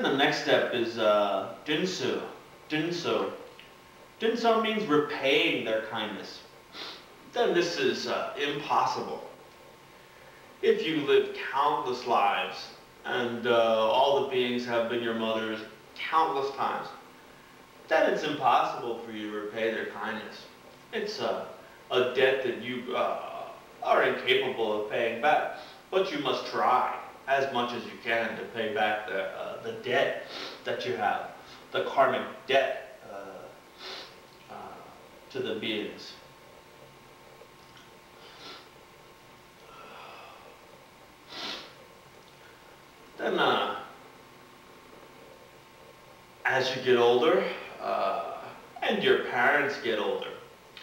Then the next step is dinsu. Dinso. Dinso means repaying their kindness. Then this is impossible. If you lived countless lives and all the beings have been your mothers countless times, then it's impossible for you to repay their kindness. It's a debt that you are incapable of paying back, but you must try as much as you can to pay back the debt that you have, the karmic debt to the beings. Then, as you get older, and your parents get older,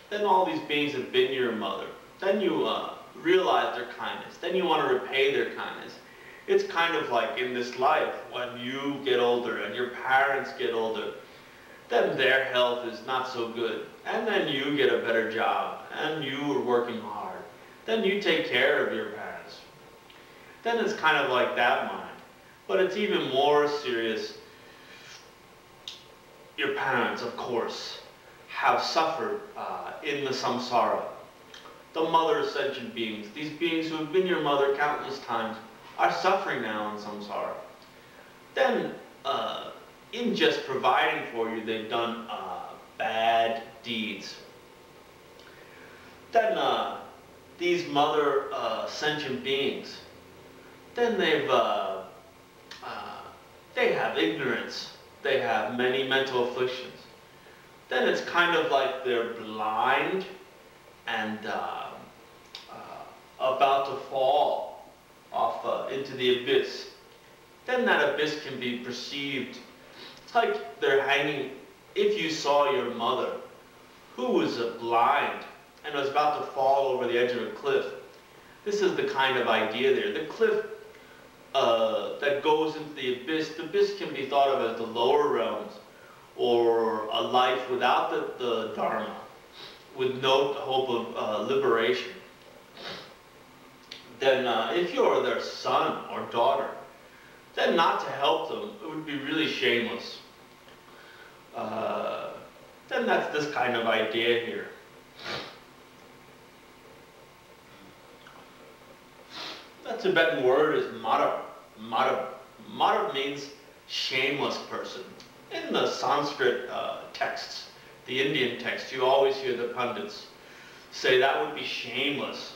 then all these beings have been your mother. Then you realize their kindness. Then you want to repay their kindness. It's kind of like in this life, when you get older and your parents get older, then their health is not so good. And then you get a better job, and you are working hard. Then you take care of your parents. Then it's kind of like that mind. But it's even more serious. Your parents, of course, have suffered in the samsara. The mother sentient beings, these beings who have been your mother countless times, are suffering now in samsara. Then, in just providing for you, they've done bad deeds. Then these mother sentient beings, then they have ignorance. They have many mental afflictions. Then it's kind of like they're blind and about to fall off into the abyss. Then that abyss can be perceived. It's like they're hanging. If you saw your mother, who was blind and was about to fall over the edge of a cliff, this is the kind of idea there. The cliff that goes into the abyss can be thought of as the lower realms, or a life without the Dharma, with no hope of liberation. Then if you're their son or daughter, then not to help them, it would be really shameless. Then that's this kind of idea here. The Tibetan word is mara. Mara. Mara means shameless person. In the Sanskrit texts, the Indian texts, you always hear the pundits say that would be shameless.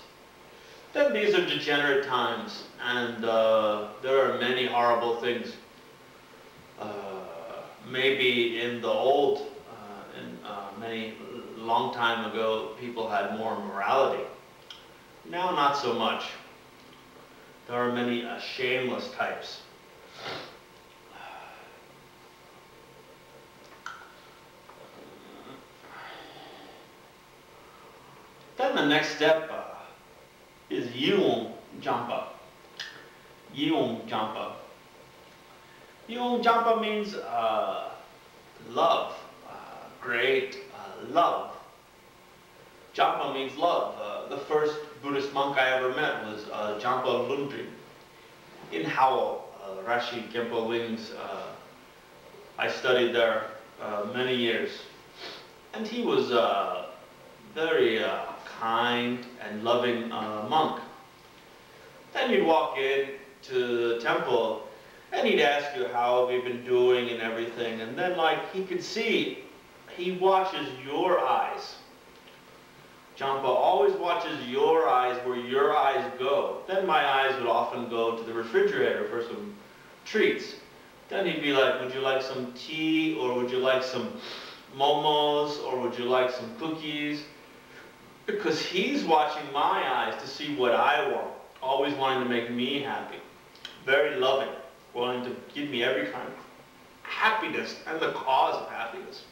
Then these are degenerate times, and there are many horrible things. Maybe in the old, many long time ago, people had more morality. Now, not so much. There are many shameless types. Then the next step is Yilung Jampa. Yilung Jampa. Yilung Jampa means love, great love. Jampa means love. The first Buddhist monk I ever met was Jampa Lundri in Howell, Rashi Gempo Ling's. I studied there many years, and he was a very kind and loving monk. Then you'd walk in to the temple, and he'd ask you how have you been doing and everything, and then like he could see, he watches your eyes. Jampa always watches your eyes, where your eyes go. Then my eyes would often go to the refrigerator for some treats. Then he'd be like, would you like some tea, or would you like some momos, or would you like some cookies? Because he's watching my eyes to see what I want, always wanting to make me happy. Very loving, wanting to give me every kind of happiness and the cause of happiness.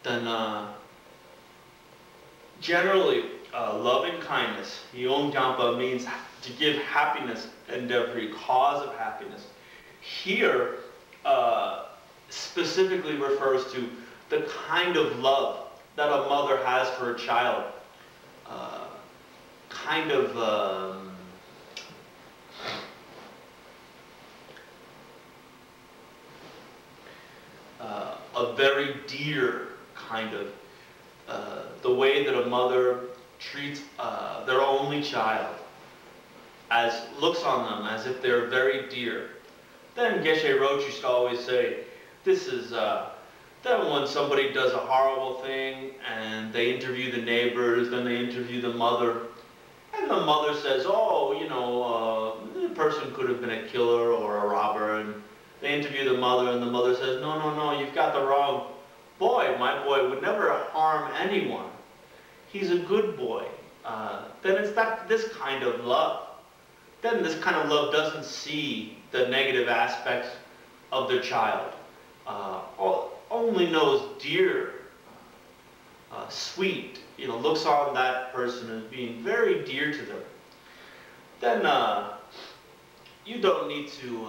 Then generally, loving kindness, Yilung Jampa, means to give happiness and every cause of happiness. Here, specifically refers to the kind of love that a mother has for a child. a very dear kind of, the way that a mother treats their only child, as looks on them as if they're very dear. Then Geshe Roach used to always say, this is, then when somebody does a horrible thing and they interview the neighbors, then they interview the mother, and the mother says, oh, you know, the person could have been a killer or a robber, and they interview the mother, and the mother says, no, no, no, you've got the wrong boy. My boy would never harm anyone. He's a good boy. Then it's this kind of love. Then this kind of love doesn't see the negative aspects of their child. Only knows dear, sweet, you know, looks on that person as being very dear to them. Then you don't need to,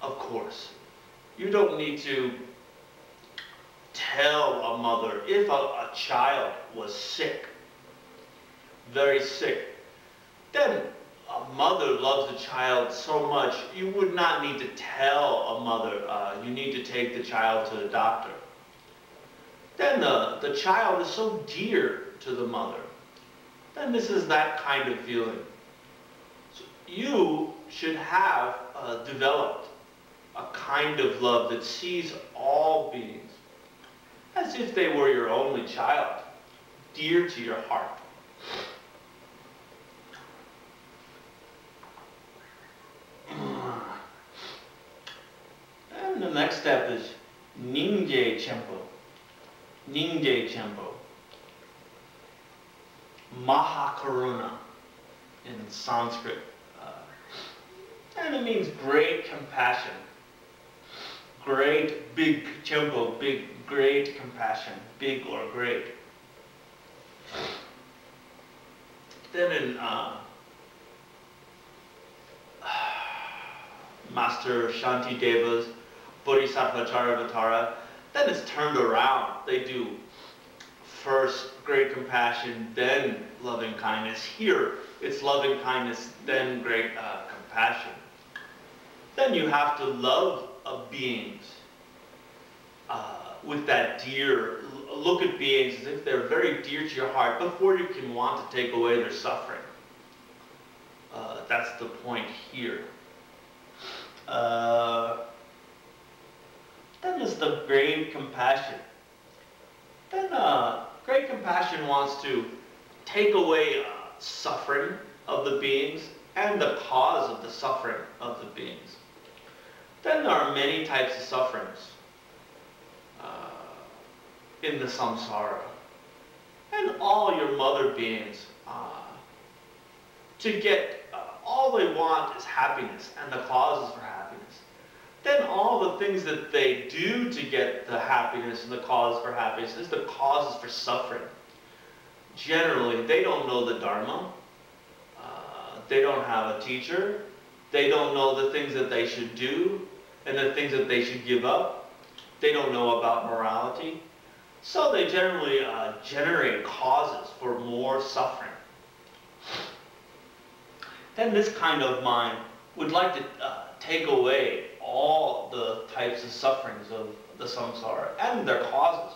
of course, you don't need to tell a mother if a child was sick, very sick. Then a mother loves the child so much, you would not need to tell a mother, you need to take the child to the doctor. Then the child is so dear to the mother. Then this is that kind of feeling. So you should have developed a kind of love that sees all beings as if they were your only child, dear to your heart. And the next step is Ningye Chenpo. Ningye Chenpo. Mahakaruna in Sanskrit. And it means great compassion. Great, big, Chenpo, big, great compassion. Big or great. Then in Master Shantideva's Bodhisattva Charavatara, then it's turned around. They do first great compassion, then loving kindness. Here, it's loving kindness, then great compassion. Then you have to love beings with that dear, look at beings as if they're very dear to your heart before you can want to take away their suffering. That's the point here. Then there's the great compassion. Then great compassion wants to take away suffering of the beings and the cause of the suffering of the beings. Then there are many types of sufferings in the samsara. And all your mother beings, to get, all they want is happiness and the causes for happiness. Then all the things that they do to get the happiness and the cause for happiness is the causes for suffering. Generally, they don't know the Dharma. They don't have a teacher. They don't know the things that they should do and the things that they should give up. They don't know about morality. So they generally generate causes for more suffering. Then this kind of mind would like to take away all the types of sufferings of the samsara and their causes.